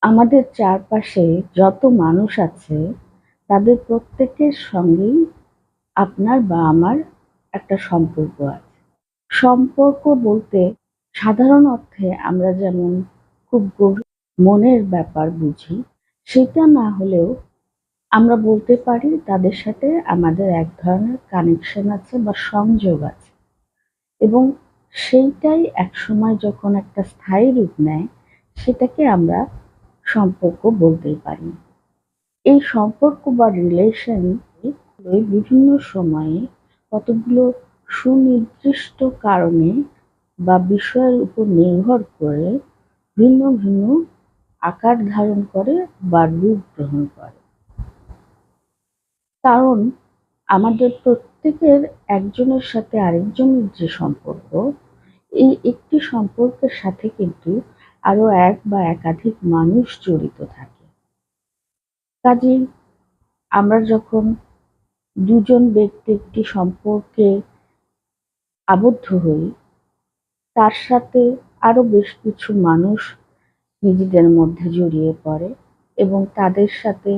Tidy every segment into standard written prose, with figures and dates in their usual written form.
আমাদের চারপাশে যত মানুষ আছে তাদের প্রত্যেকের সঙ্গেই আপনার বা আমার একটা সম্পর্ক আছে। সম্পর্ক বলতে সাধারণ অর্থে আমরা যেমন খুব গভীর মনের ব্যাপার বুঝি, সেটা না হলেও আমরা বলতে পারি তাদের সাথে আমাদের এক ধরনের কানেকশন আছে বা সংযোগ আছে, এবং সেইটাই একসময় যখন একটা স্থায়ী রূপ নেয় সেটাকে আমরা সম্পর্ক বলতেই পারি। এই সম্পর্ক বা রিলেশন বিভিন্ন সময়ে কতগুলো সুনির্দিষ্ট কারণে বা বিষয়ের উপর নির্ভর করে ভিন্ন ভিন্ন আকার ধারণ করে বা রূপ গ্রহণ করে। কারণ আমাদের প্রত্যেকের একজনের সাথে আরেকজনের যে সম্পর্ক, এই একটি সম্পর্কের সাথে কিন্তু আরো এক বা একাধিক মানুষ জড়িত থাকে। কাজেই আমরা যখন দুজন ব্যক্তি একটি সম্পর্কে আবদ্ধ হই, তার সাথে আরো বেশ কিছু মানুষ নিজেদের মধ্যে জড়িয়ে পড়ে এবং তাদের সাথে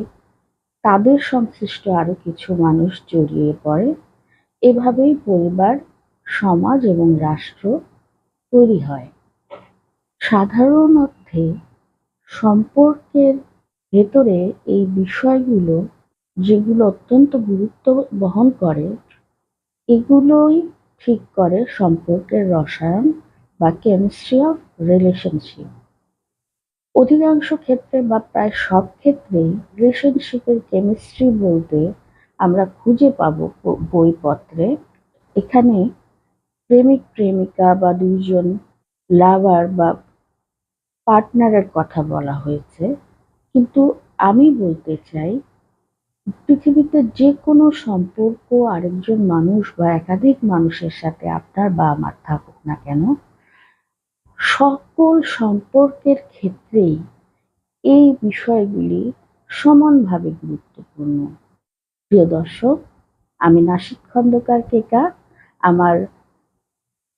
তাদের সংশ্লিষ্ট আরো কিছু মানুষ জড়িয়ে পড়ে। এভাবেই পরিবার, সমাজ এবং রাষ্ট্র তৈরি হয়। সাধারণ অর্থে সম্পর্কের ভেতরে এই বিষয়গুলো, যেগুলো অত্যন্ত গুরুত্ব বহন করে, এগুলোই ঠিক করে সম্পর্কের রসায়ন বা কেমিস্ট্রি অফ রিলেশনশিপ। অধিকাংশ ক্ষেত্রে বা প্রায় সব ক্ষেত্রেই রিলেশনশিপের কেমিস্ট্রি বলতে আমরা খুঁজে পাবো বইপত্রে। এখানে প্রেমিক প্রেমিকা বা দুইজন লাভার বা পার্টনারের কথা বলা হয়েছে, কিন্তু আমি বলতে চাই পৃথিবীতে যে কোনো সম্পর্ক আরেকজন মানুষ বা একাধিক মানুষের সাথে আপনার বা আমার থাকুক না কেন, সকল সম্পর্কের ক্ষেত্রেই এই বিষয়গুলি সমানভাবে গুরুত্বপূর্ণ। প্রিয় দর্শক, আমি নাশিদ খন্দকার কেকা আমার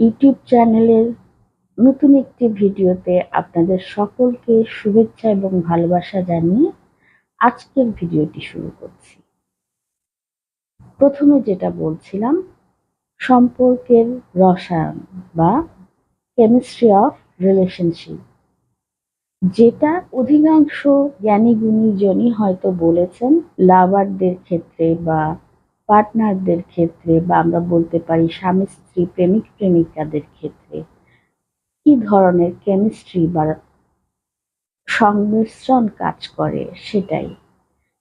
ইউটিউব চ্যানেলের নতুন একটি ভিডিওতে আপনাদের সকলকে শুভেচ্ছা এবং ভালোবাসা জানিয়ে আজকের ভিডিওটি শুরু করছি। প্রথমে যেটা বলছিলাম, সম্পর্কের রসায়ন বা কেমিস্ট্রি অফ রিলেশনশিপ, যেটা অধিকাংশ জ্ঞানী গুণীজনই হয়তো বলেছেন লাভারদের ক্ষেত্রে বা পার্টনারদের ক্ষেত্রে, বা আমরা বলতে পারি স্বামী স্ত্রী প্রেমিক প্রেমিকাদের ক্ষেত্রে কি ধরনের কেমিস্ট্রি বা সংমিশ্রণ কাজ করে সেটাই।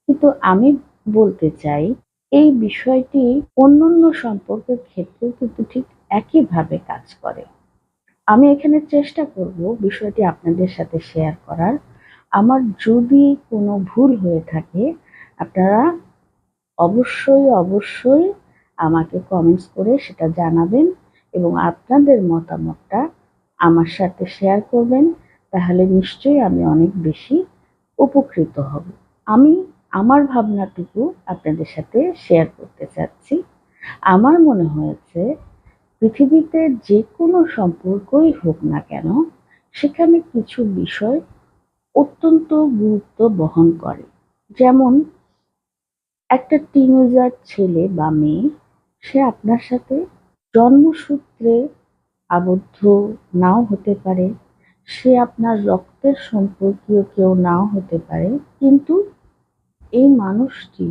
কিন্তু আমি বলতে চাই এই বিষয়টি অন্যান্য সম্পর্কের ক্ষেত্রেও কিন্তু ঠিক একইভাবে কাজ করে। আমি এখানে চেষ্টা করব বিষয়টি আপনাদের সাথে শেয়ার করার। আমার যদি কোনো ভুল হয়ে থাকে, আপনারা অবশ্যই আমাকে কমেন্টস করে সেটা জানাবেন এবং আপনাদের মতামতটা আমার সাথে শেয়ার করবেন। তাহলে নিশ্চয়ই আমি অনেক বেশি উপকৃত হব। আমি আমার ভাবনাটুকু আপনাদের সাথে শেয়ার করতে চাচ্ছি। আমার মনে হয়েছে পৃথিবীতে যে কোনো সম্পর্কই হোক না কেন, সেখানে কিছু বিষয় অত্যন্ত গুরুত্ব বহন করে। যেমন একটা টিনেজার ছেলে বা মেয়ে, সে আপনার সাথে জন্মসূত্রে আবদ্ধ নাও হতে পারে, সে আপনার রক্তের সম্পর্কীয় কেউ নাও হতে পারে, কিন্তু এই মানুষটি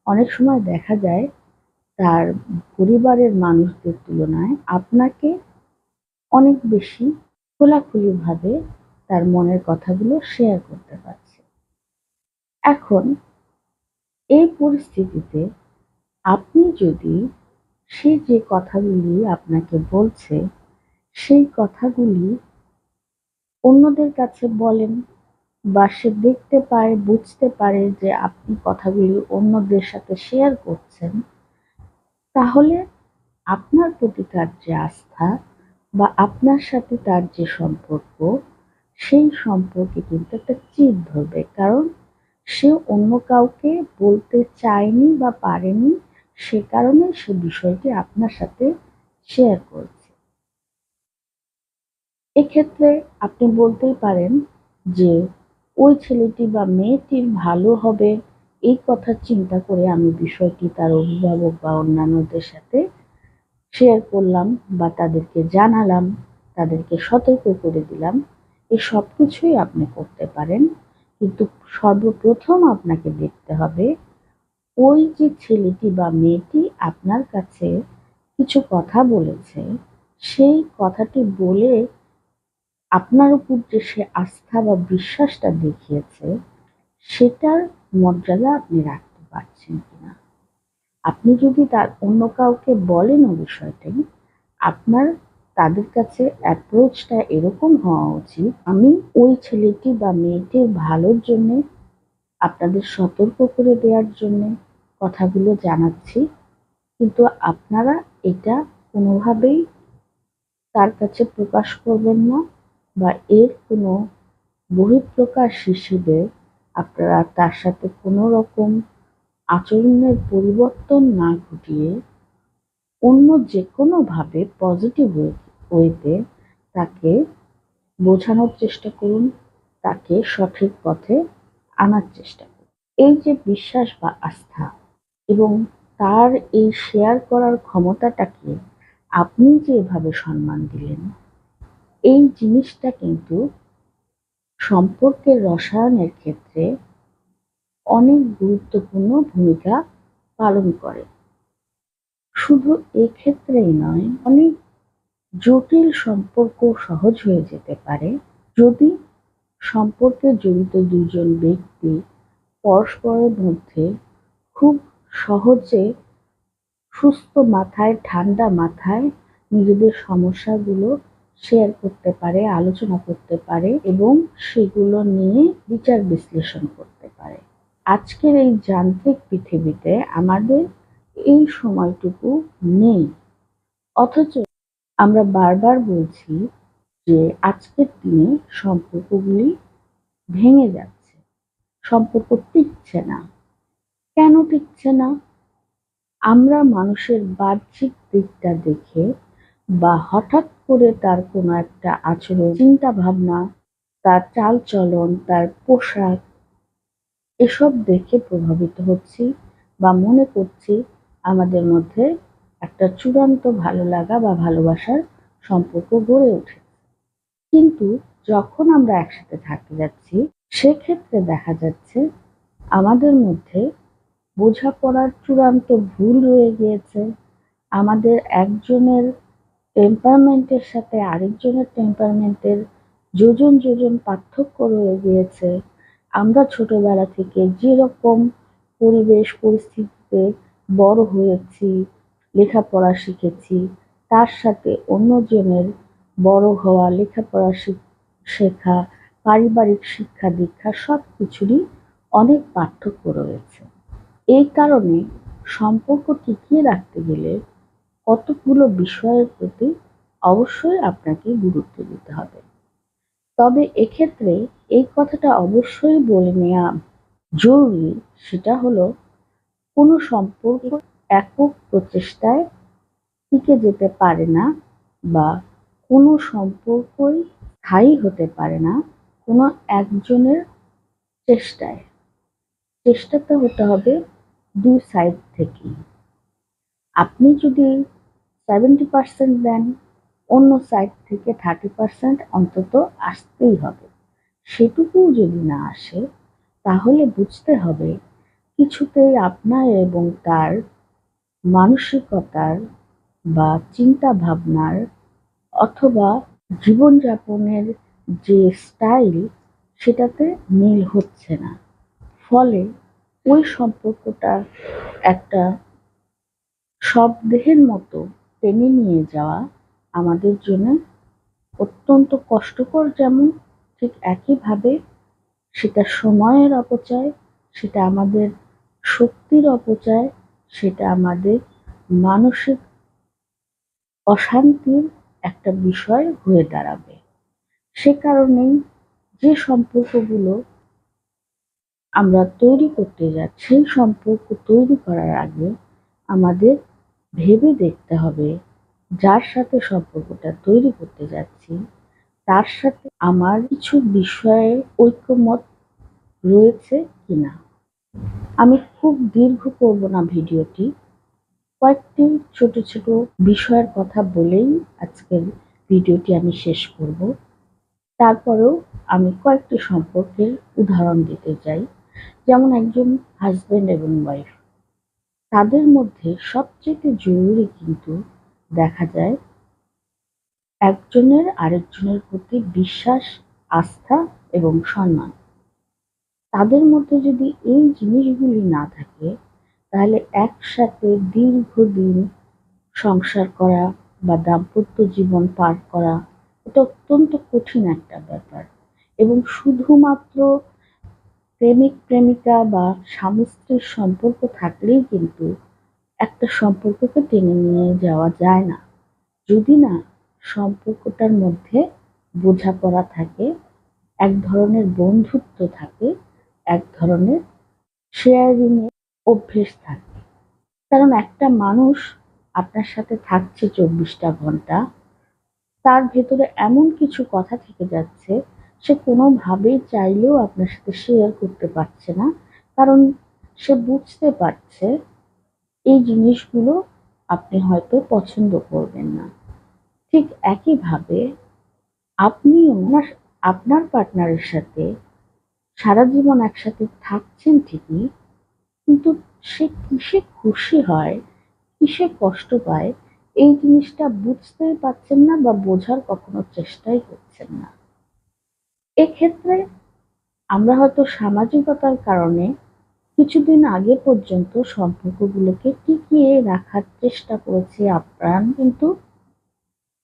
অনেক সময় দেখা যায় তার পরিবারের মানুষদের তুলনায় আপনাকে অনেক বেশি খোলাখুলিভাবে তার মনের কথাগুলো শেয়ার করতে পারছে। এখন এই পরিস্থিতিতে আপনি যদি সে যে কথাগুলি আপনাকে বলছে সেই কথাগুলি অন্যদের কাছে বলেন, বা সে দেখতে পায় বুঝতে পারে যে আপনি কথাগুলি অন্যদের সাথে শেয়ার করছেন, তাহলে আপনার প্রতি তার যে আস্থা বা আপনার সাথে তার যে সম্পর্ক, সেই সম্পর্কে কিন্তু একটা চিড় ধরবে। কারণ সে অন্য কাউকে বলতে চায়নি বা পারেনি, সে কারণে সে বিষয়টি আপনার সাথে শেয়ার করছে। এক্ষেত্রে আপনি বলতেই পারেন যে ওই ছেলেটি বা মেয়েটির ভালো হবে এই কথা চিন্তা করে আমি বিষয়টি তার অভিভাবক বা অন্যান্যদের সাথে শেয়ার করলাম বা তাদেরকে জানালাম, তাদেরকে সতর্ক করে দিলাম। এই সব কিছুই আপনি করতে পারেন, কিন্তু সর্বপ্রথম আপনাকে দেখতে হবে ওই যে ছেলেটি বা মেয়েটি আপনার কাছে কিছু কথা বলেছে, সেই কথাটি বলে আপনার উপর যে সে আস্থা বা বিশ্বাসটা দেখিয়েছে, সেটার মর্যাদা আপনি রাখতে পারছেন কিনা। আপনি যদি তার অন্য কাউকে বলেনও বিষয়টাই, আপনার তাদের কাছে অ্যাপ্রোচটা এরকম হওয়া উচিত, আমি ওই ছেলেটি বা মেয়েটির ভালোর জন্যে, আপনাদের সতর্ক করে দেওয়ার জন্যে কথাগুলো জানাচ্ছি, কিন্তু আপনারা এটা কোনোভাবেই তার কাছে প্রকাশ করবেন না বা এর কোনো বহিঃপ্রকাশ হিসেবে আপনারা তার সাথে কোনো রকম আচরণের পরিবর্তন না ঘটিয়ে অন্য যেকোনোভাবে পজিটিভ ওয়েতে তাকে বোঝানোর চেষ্টা করুন, তাকে সঠিক পথে আনার চেষ্টা করুন। এই যে বিশ্বাস বা আস্থা এবং তার এই শেয়ার করার ক্ষমতাটাকে আপনি যেভাবে সম্মান দিলেন, এই জিনিসটা কিন্তু সম্পর্কের রসায়নের ক্ষেত্রে অনেক গুরুত্বপূর্ণ ভূমিকা পালন করে। শুধু এক্ষেত্রেই নয়, অনেক জটিল সম্পর্ক সহজ হয়ে যেতে পারে যদি সম্পর্কে জড়িত দুজন ব্যক্তি পরস্পরের মধ্যে খুব সহজে সুস্থ মাথায়, ঠান্ডা মাথায় নিজেদের সমস্যাগুলো শেয়ার করতে পারে, আলোচনা করতে পারে এবং সেগুলো নিয়ে বিচার বিশ্লেষণ করতে পারে। আজকের এই যান্ত্রিক পৃথিবীতে আমাদের এই সময়টুকু নেই, অথচ আমরা বারবার বলছি যে আজকের দিনে সম্পর্কগুলি ভেঙে যাচ্ছে, সম্পর্ক টিকছে না। কেন টিকছে না? আমরা মানুষের বাহ্যিক দিকটা দেখে বা হঠাৎ করে তার কোনো একটা আচরণ, চিন্তা ভাবনা, তার চালচলন, তার পোশাক, এসব দেখে প্রভাবিত হচ্ছি বা মনে করছি আমাদের মধ্যে একটা চূড়ান্ত ভালো লাগা বা ভালোবাসার সম্পর্ক গড়ে ওঠে। কিন্তু যখন আমরা একসাথে থাকতে যাচ্ছি, সেক্ষেত্রে দেখা যাচ্ছে আমাদের মধ্যে বোঝাপড়ার চূড়ান্ত ভুল রয়ে গিয়েছে। আমাদের একজনের টেম্পারমেন্টের সাথে আরেকজনের টেম্পারমেন্টের যোজন যোজন পার্থক্য রয়ে গিয়েছে। আমরা ছোটবেলা থেকে যেরকম পরিবেশ পরিস্থিতিতে বড় হয়েছি, লেখাপড়া শিখেছি, তার সাথে অন্যজনের বড় হওয়া, লেখাপড়া শেখা, পারিবারিক শিক্ষা দীক্ষা সব কিছুরই অনেক পার্থক্য রয়েছে। এই কারণে সম্পর্ক টিকিয়ে রাখতে গেলে কতগুলো বিষয়ের প্রতি অবশ্যই আপনাকে গুরুত্ব দিতে হবে। তবে এক্ষেত্রে এই কথাটা অবশ্যই বলে নেওয়া জরুরি, সেটা হলো কোনো সম্পর্ক একক প্রচেষ্টায় টিকে যেতে পারে না বা কোনো সম্পর্কই স্থায়ী হতে পারে না কোনো একজনের চেষ্টায়। চেষ্টাটা হতে হবে দুই সাইড থেকেই। আপনি যদি 70% দেন, অন্য সাইড থেকে 30% অন্তত আসতেই হবে। সেটুকুও যদি না আসে, তাহলে বুঝতে হবে কিছুতেই আপনার এবং তার মানসিকতার বা চিন্তা ভাবনার অথবা জীবনযাপনের যে স্টাইল, সেটাতে মিল হচ্ছে না। ফলে ওই সম্পর্কটা একটা শবদেহের মতো টেনে নিয়ে যাওয়া আমাদের জন্য অত্যন্ত কষ্টকর, যেমন ঠিক একইভাবে সেটা সময়ের অপচয়, সেটা আমাদের শক্তির অপচয়, সেটা আমাদের মানসিক অশান্তির একটা বিষয় হয়ে দাঁড়াবে। সে কারণেই যে সম্পর্কগুলো আমরা তৈরি করতে যাচ্ছি, সেই সম্পর্ক তৈরি করার আগে আমাদের ভেবে দেখতে হবে যার সাথে সম্পর্কটা তৈরি করতে যাচ্ছি তার সাথে আমার কিছু বিষয়ে ঐকমত রয়েছে কিনা। আমি খুব দীর্ঘ করব না ভিডিওটি, কয়েকটি ছোট ছোট বিষয়ের কথা বলেই আজকের ভিডিওটি আমি শেষ করব। তারপরেও আমি কয়েকটি সম্পর্কের উদাহরণ দিতে চাই। যেমন একজন হাজবেন্ড এবং ওয়াইফ, তাদের মধ্যে সবচেয়ে জরুরি কিন্তু দেখা যায় একজনের আরেকজনের প্রতি বিশ্বাস, আস্থা এবং সম্মান। তাদের মধ্যে যদি এই জিনিসগুলি না থাকে, তাহলে একসাথে দীর্ঘদিন সংসার করা বা দাম্পত্য জীবন পার করা এটা অত্যন্ত কঠিন একটা ব্যাপার। এবং শুধুমাত্র প্রেমিক প্রেমিকা বা স্বামী স্ত্রীর সম্পর্ক থাকলেই কিন্তু একটা সম্পর্ককে টেনে নিয়ে যাওয়া যায় না, যদি না সম্পর্কটার মধ্যে বোঝাপড়া থাকে, এক ধরনের বন্ধুত্ব থাকে, এক ধরনের শেয়ারিং এর অভ্যেস থাকে। কারণ একটা মানুষ আপনার সাথে থাকছে 24টা ঘন্টা, তার ভেতরে এমন কিছু কথা থেকে যাচ্ছে সে কোনোভাবেই চাইলেও আপনার সাথে শেয়ার করতে পারছে না। কারণ সে বুঝতে পারছে এই জিনিসগুলো আপনি হয়তো পছন্দ করবেন না। ঠিক একইভাবে আপনিও আপনার পার্টনারের সাথে সারা জীবন একসাথে থাকছেন ঠিকই, কিন্তু সে কিসে খুশি হয়, কিসে কষ্ট পায়, এই জিনিসটা বুঝতেই পারছেন না বা বোঝার কখনো চেষ্টাই করছেন না। এক্ষেত্রে আমরা হয়তো সামাজিকতার কারণে কিছুদিন আগে পর্যন্ত সম্পর্কগুলোকে টিকিয়ে রাখার চেষ্টা করেছি আপ্রাণ, কিন্তু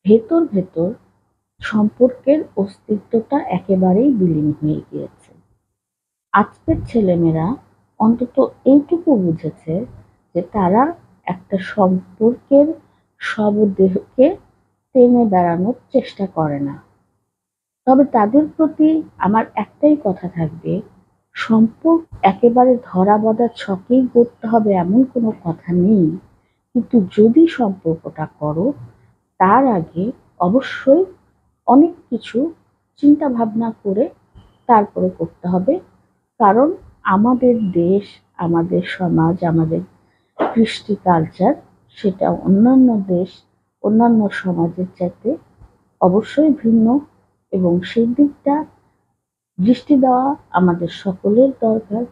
ভেতর ভেতর সম্পর্কের অস্তিত্বটা একেবারেই বিলীন হয়ে গিয়েছে। আজকের ছেলেমেয়েরা অন্তত এইটুকু বুঝেছে যে তারা একটা সম্পর্কের শবদেহকে টেনে বেড়ানোর চেষ্টা করে না। তবে তাদের প্রতি আমার একটাই কথা থাকবে, সম্পর্ক একেবারে ধরাবাঁধা ছকেই গড়তে হবে এমন কোনো কথা নেই। কিন্তু যদি সম্পর্কটা করো, তার আগে অবশ্যই অনেক কিছু চিন্তা ভাবনা করে তারপরে করতে হবে। কারণ আমাদের দেশ, আমাদের সমাজ, আমাদের কৃষ্টি কালচার সেটা অন্যান্য দেশ, অন্যান্য সমাজের চাইতে অবশ্যই ভিন্ন, এবং সেই দিকটা দৃষ্টি দেওয়া আমাদের সকলের দরকার।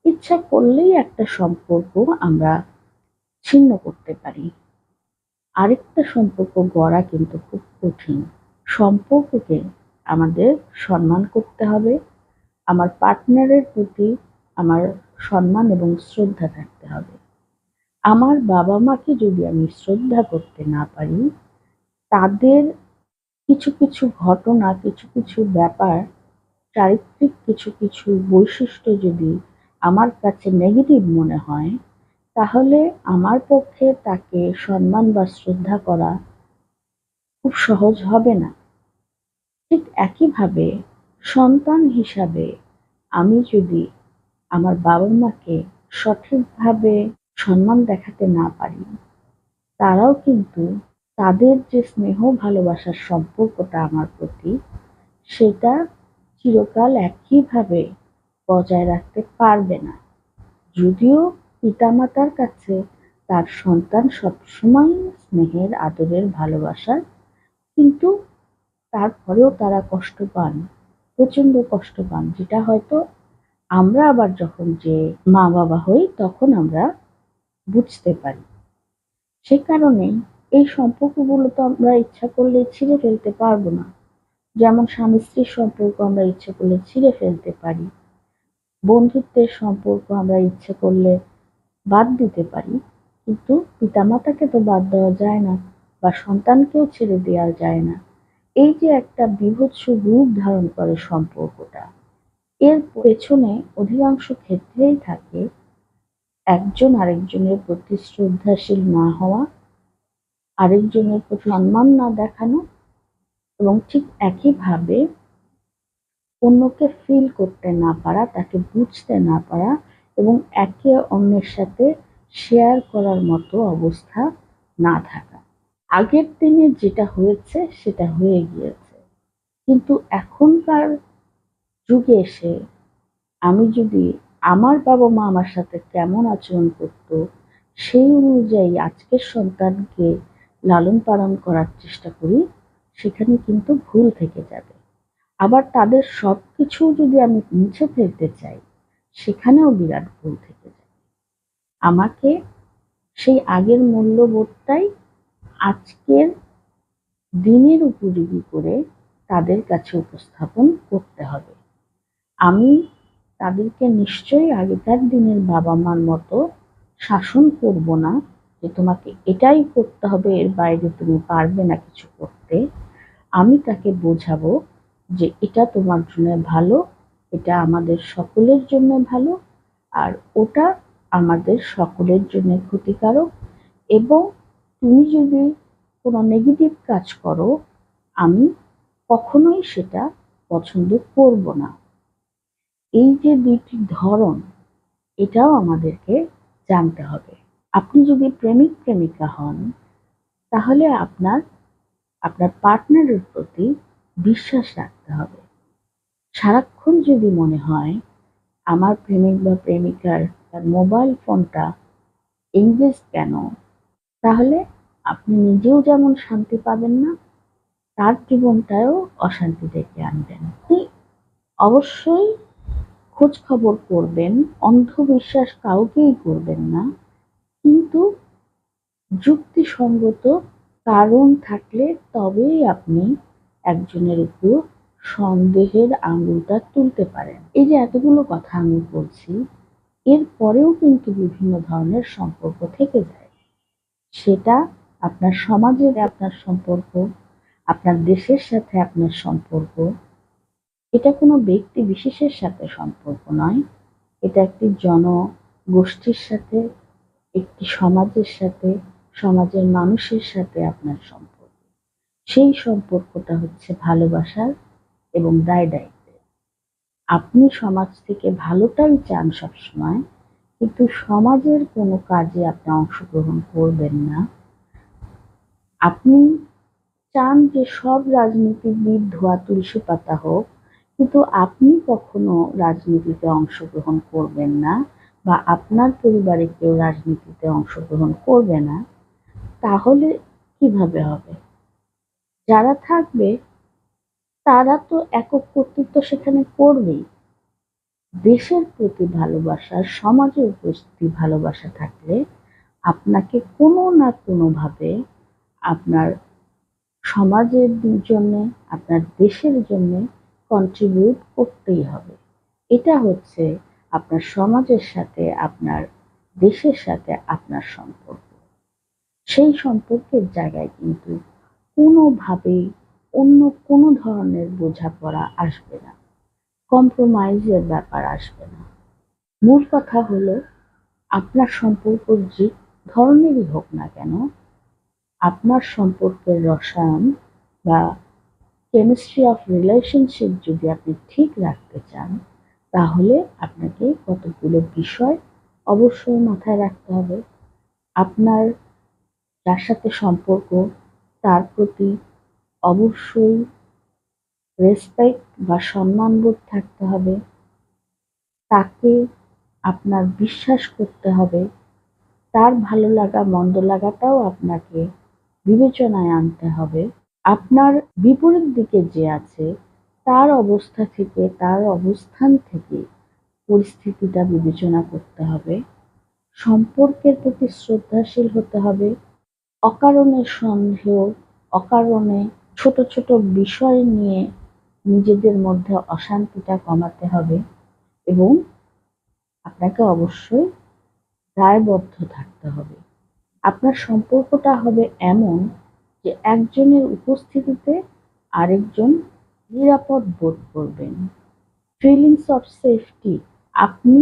ইচ্ছা করলেই একটা সম্পর্ক আমরা ছিন্ন করতে পারি, আরেকটা সম্পর্ক গড়া কিন্তু খুব কঠিন। সম্পর্ককে আমাদের সম্মান করতে হবে, আমার পার্টনারের প্রতি আমার সম্মান এবং শ্রদ্ধা থাকতে হবে। আমার বাবা মাকে যদি আমি শ্রদ্ধা করতে না পারি, তাদের কিছু কিছু ঘটনা, কিছু কিছু ব্যাপার, চারিত্রিক কিছু কিছু বৈশিষ্ট্য যদি আমার কাছে নেগেটিভ মনে হয়, তাহলে আমার পক্ষে তাকে সম্মান বা শ্রদ্ধা করা খুব সহজ হবে না। ঠিক একইভাবে সন্তান হিসাবে আমি যদি আমার বাবা মাকে সঠিকভাবে সম্মান দেখাতে না পারি, তারাও কিন্তু তাদের যে স্নেহ ভালোবাসার সম্পর্কটা আমার প্রতি, সেটা চিরকাল একইভাবে বজায় রাখতে পারবে না। যদিও পিতামাতার কাছে তার সন্তান সবসময় স্নেহের, আদরের, ভালোবাসার, কিন্তু তারপরেও তারা কষ্ট পান, প্রচন্ড কষ্ট পান, যেটা হয়তো আমরা আবার যখন যে মা বাবা হই তখন আমরা বুঝতে পারি। সে কারণেই এই সম্পর্কগুলো তো আমরা ইচ্ছা করলে ছিঁড়ে ফেলতে পারবো না। যেমন স্বামী স্ত্রীর সম্পর্ক আমরা ইচ্ছে করলে ছিঁড়ে ফেলতে পারি, বন্ধুত্বের সম্পর্ক আমরা ইচ্ছে করলে বাদ দিতে পারি, কিন্তু পিতামাতাকে তো বাদ দেওয়া যায় না, বা সন্তানকেও ছেড়ে দেওয়া যায় না। এই যে একটা বীভৎস রূপ ধারণ করে সম্পর্কটা, এর পেছনে অধিকাংশ ক্ষেত্রেই থাকে একজন আরেকজনের প্রতি শ্রদ্ধাশীল না হওয়া, আরেকজনের প্রতি সম্মান না দেখানো, এবং ঠিক একইভাবে অন্যকে ফিল করতে না পারা, তাকে বুঝতে না পারা, এবং একে অন্যের সাথে শেয়ার করার মতো অবস্থা না থাকা। আগের দিনে যেটা হয়েছে সেটা হয়ে গিয়েছে, কিন্তু এখনকার যুগে এসে আমি যদি আমার বাবা-মা আমার সাথে কেমন আচরণ করত, সেই অনুযায়ী আজকের সন্তানকে লালন-পালন করার চেষ্টা করি, সেখানে কিন্তু ভুল থেকে যাবে। আবার তাদের সবকিছু যদি আমি মুছে ফেলতে চাই, সেখানেও বিরাট ভুল থেকে যাবে। আমাকে সেই আগের মূল্যবোধটাই আজকের দিনের উপযোগী করে তাদের কাছে উপস্থাপন করতে হবে। আমি তাদেরকে নিশ্চয়ই আগেকার দিনের বাবা-মার মতো শাসন করব না যে তোমাকে এটাই করতে হবে, এর বাইরে তুমি পারবে না কিছু করতে। আমি তাকে বোঝাবো যে এটা তোমার জন্য ভালো, এটা আমাদের সকলের জন্য ভালো, আর ওটা আমাদের সকলের জন্য ক্ষতিকারক, এবং তুমি যদি কোনো নেগেটিভ কাজ করো, আমি কখনোই সেটা পছন্দ করব না। এই যে দুইটি ধরন, এটাও আমাদেরকে জানতে হবে। আপনি যদি প্রেমিক প্রেমিকা হন, তাহলে আপনার পার্টনারের প্রতি বিশ্বাস রাখতে হবে। সারাক্ষণ যদি মনে হয় আমার প্রেমিক বা প্রেমিকার তার মোবাইল ফোনটা এঙ্গেজ কেন, তাহলে আপনি নিজেও যেমন শান্তি পাবেন না, তার জীবনটাও অশান্তি ডেকে আনবেন। আপনি অবশ্যই খোঁজ খবর করবেন, অন্ধবিশ্বাস কাউকেই করবেন না, কিন্তু যুক্তিসঙ্গত কারণ থাকলে তবেই আপনি একজনের উপর সন্দেহের আঙুলটা তুলতে পারেন। এই যে এতগুলো কথা আমি বলছি, এর পরেও কিন্তু বিভিন্ন ধরনের সম্পর্ক থেকে যায়। সেটা আপনার সমাজের আপনার সম্পর্ক, আপনার দেশের সাথে আপনার সম্পর্ক, এটা কোনো ব্যক্তি বিশেষের সাথে সম্পর্ক নয়, এটা একটি জনগোষ্ঠীর সাথে, একটি সমাজের সাথে, সমাজের মানুষের সাথে আপনার সম্পর্ক। সেই সম্পর্কটা হচ্ছে ভালোবাসার এবং দায়-দায়িত্বের। আপনি সমাজ থেকে ভালোটাই চান সবসময়, কিন্তু সমাজের কোনো কাজে আপনি অংশগ্রহণ করবেন না। আপনি চান যে সব রাজনীতিবিদ ধোয়া তুলসী পাতা হোক, কিন্তু আপনি কখনো রাজনীতিতে অংশগ্রহণ করবেন না, বা আপনার পরিবারে কেউ রাজনীতিতে অংশগ্রহণ করবে না, তাহলে কিভাবে হবে? যারা থাকবে তারা তো একক কর্তৃত্ব সেখানে করবেই। দেশের প্রতি ভালোবাসা, সমাজের প্রতি ভালোবাসা থাকলে আপনাকে কোনো না কোনোভাবে আপনার সমাজের জন্য, আপনার দেশের জন্য কন্ট্রিবিউট করতেই হবে। এটা হচ্ছে আপনার সমাজের সাথে, আপনার দেশের সাথে আপনার সম্পর্ক। সেই সম্পর্কের জায়গায় কিন্তু কোনোভাবেই অন্য কোনো ধরনের বোঝাপড়া আসবে না, কম্প্রোমাইজের ব্যাপার আসবে না। মূল কথা হলো, আপনার সম্পর্ক যে ধরনেরই হোক না কেন, আপনার সম্পর্কের রসায়ন বা কেমিস্ট্রি অফ রিলেশনশিপ যদি আপনি ঠিক রাখতে চান, তাহলে আপনাকে কতগুলো বিষয় অবশ্যই মাথায় রাখতে হবে। আপনার যার সাথে সম্পর্ক, তার প্রতি অবশ্যই রেসপেক্ট বা সম্মানবোধ থাকতে হবে। তাকে আপনার বিশ্বাস করতে হবে। তার ভালো লাগা মন্দ লাগাটাও আপনাকে বিবেচনায় আনতে হবে। আপনার বিপরীত দিকে যে আছে, তার অবস্থা থেকে, তার অবস্থান থেকে পরিস্থিতিটা বিবেচনা করতে হবে। সম্পর্কের প্রতি শ্রদ্ধাশীল হতে হবে। অকারণে সন্দেহ, অকারণে ছোট ছোট বিষয় নিয়ে নিজেদের মধ্যে অশান্তিটা কমাতে হবে, এবং আপনাকে অবশ্যই দায়বদ্ধ থাকতে হবে। আপনার সম্পর্কটা হবে এমন যে একজনের উপস্থিতিতে আরেকজন নিরাপদ বোধ করবেন। ফিলিংস অফ সেফটি, আপনি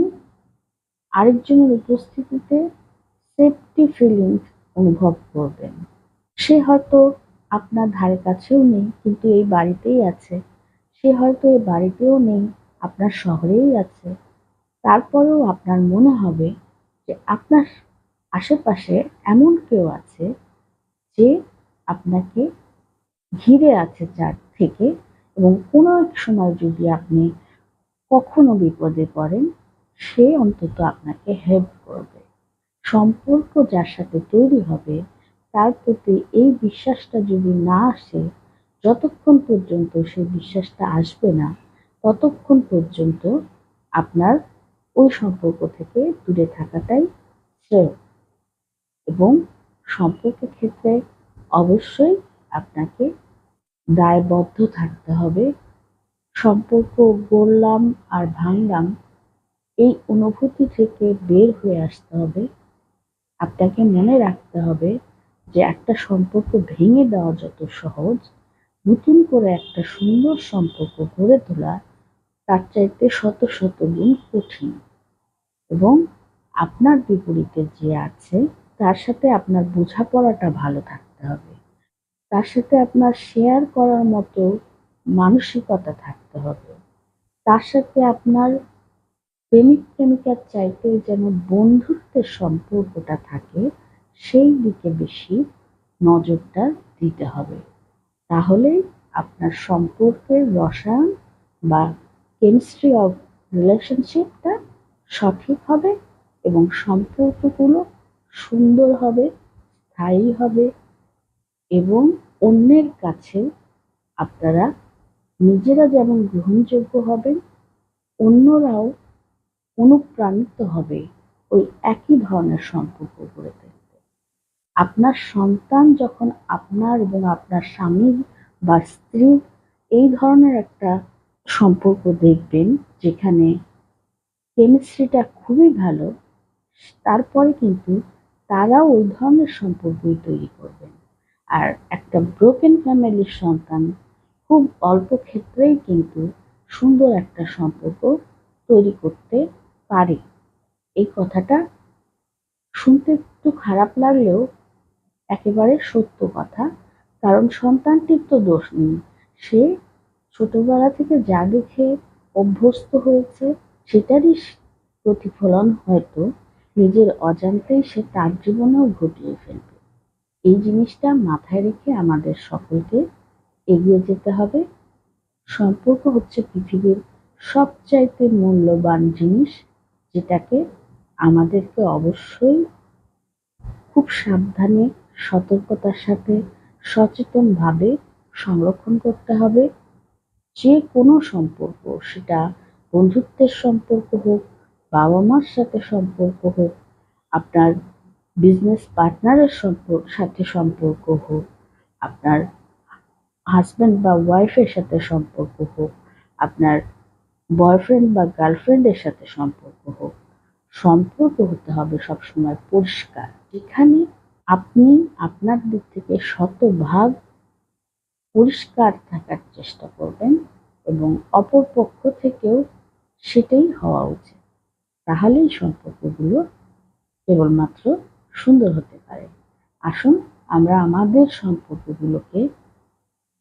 আরেকজনের উপস্থিতিতে সেফটি ফিলিংস অনুভব করবেন। সে হয়তো আপনার ধারে কাছেও নেই, কিন্তু এই বাড়িতেই আছে। সে হয়তো এই বাড়িতেও নেই, আপনার শহরেই আছে। তারপরেও আপনার মনে হবে যে আপনার আশেপাশে এমন কেউ আছে যে আপনাকে ঘিরে আছে চার থেকে, এবং কোনো এক সময় যদি আপনি কখনো বিপদে পড়েন, সে অন্তত আপনাকে হেল্প করবে। সম্পর্ক যার সাথে তৈরি হবে তার প্রতি এই বিশ্বাসটা যদি না আসে, যতক্ষণ পর্যন্ত সেই বিশ্বাসটা আসবে না ততক্ষণ পর্যন্ত আপনার ওই সম্পর্ক থেকে দূরে থাকাটাই শ্রেয়। এবং সম্পর্কের ক্ষেত্রে অবশ্যই আপনাকে দায়বদ্ধ থাকতে হবে। সম্পর্ক গড়লাম আর ভাঙলাম, এই অনুভূতি থেকে বের হয়ে আসতে হবে। আপনাকে মনে রাখতে হবে যে একটা সম্পর্ক ভেঙে দেওয়া যত সহজ, নতুন করে একটা সুন্দর সম্পর্ক গড়ে তোলা তার চাইতে শত শত গুণ কঠিন। এবং আপনার বিপরীতে যে আছে তার সাথে আপনার বোঝাপড়াটা ভালো থাকতে হবে। তার সাথে আপনার শেয়ার করার মতো মানসিকতা থাকতে হবে। তার সাথে আপনার প্রেমিক-প্রেমিকার চাইতে যেন বন্ধুত্বের সম্পর্কটা থাকে, সেই দিকে বেশি নজরটা দিতে হবে। তাহলেই আপনার সম্পর্কের রসায়ন বা কেমিস্ট্রি অফ রিলেশনশিপটা সঠিক হবে এবং সম্পর্কগুলো সুন্দর হবে, স্থায়ী হবে এবং অন্যের কাছে আপনারা নিজেরা যেমন গ্রহণযোগ্য হবেন, অন্যরাও অনুপ্রাণিত হবে ওই একই ধরনের সম্পর্ক গড়ে তুলতে। আপনার সন্তান যখন আপনার এবং আপনার স্বামীর বা স্ত্রীর এই ধরনের একটা সম্পর্ক দেখবেন যেখানে কেমিস্ট্রিটা খুবই ভালো, তারপরে কিন্তু তারাও ওই ধরনের সম্পর্কই তৈরি করবেন। আর একটা ব্রোকেন ফ্যামিলির সন্তান খুব অল্প ক্ষেত্রেই কিন্তু সুন্দর একটা সম্পর্ক তৈরি করতে পারে। এই কথাটা শুনতে একটু খারাপ লাগলেও একেবারে সত্য কথা। কারণ সন্তানটির তো দোষ নেই। সে ছোটবেলা থেকে যা দেখে অভ্যস্ত হয়েছে সেটারই প্রতিফলন হয়তো নিজের অজান্তেই সে তার জীবনেও ঘটিয়ে ফেলবে। এই জিনিসটা মাথায় রেখে আমাদের সকলকে এগিয়ে যেতে হবে। সম্পর্ক হচ্ছে পৃথিবীর সবচাইতে মূল্যবান জিনিস, যেটাকে আমাদেরকে অবশ্যই খুব সাবধানে, সতর্কতার সাথে, সচেতনভাবে সংরক্ষণ করতে হবে। যে কোনো সম্পর্ক, সেটা বন্ধুত্বের সম্পর্ক হোক, বাবা-মার সাথে সম্পর্ক হোক, আপনার বিজনেস পার্টনারের সাথে সম্পর্ক হোক, আপনার হাসব্যান্ড বা ওয়াইফের সাথে সম্পর্ক হোক, আপনার বয়ফ্রেন্ড বা গার্লফ্রেন্ডের সাথে সম্পর্ক হোক, সম্পর্ক হতে হবে সবসময় পরিষ্কার। যেখানে আপনি আপনার দিক থেকে শতভাগ পরিষ্কার থাকার চেষ্টা করবেন এবং অপর পক্ষ থেকেও সেটাই হওয়া উচিত। তাহলেই সম্পর্কগুলো কেবলমাত্র সুন্দর হতে পারে। আসুন আমরা আমাদের সম্পর্কগুলোকে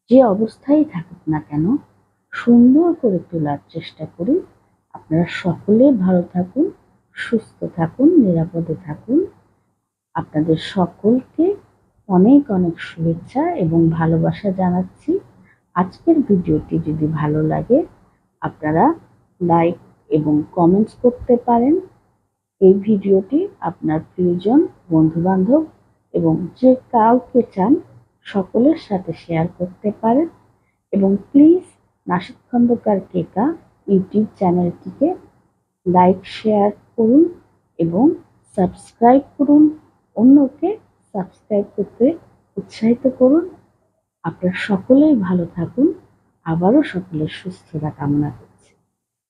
যে অবস্থায় থাকুক না কেন সুন্দর করে তোলার চেষ্টা করি। আপনারা সকলে ভালো থাকুন, সুস্থ থাকুন, নিরাপদে থাকুন। আপনাদের সকলকে অনেক অনেক শুভেচ্ছা এবং ভালোবাসা জানাচ্ছি। আজকের ভিডিওটি যদি ভালো লাগে আপনারা লাইক এবং কমেন্টস করতে পারেন। এই ভিডিওটি আপনার প্রিয়জন, বন্ধু-বান্ধব এবং যে কাউকে চান সকলের সাথে শেয়ার করতে পারেন। এবং প্লিজ নাশিদ খন্দকার কেকা ইউটিউব চ্যানেলটিকে লাইক, শেয়ার করুন এবং সাবস্ক্রাইব করুন। অন্যকে সাবস্ক্রাইব করতে উৎসাহিত করুন। আপনারা সকলেই ভালো থাকুন। আবারও সকলের সুস্থতা কামনা করি।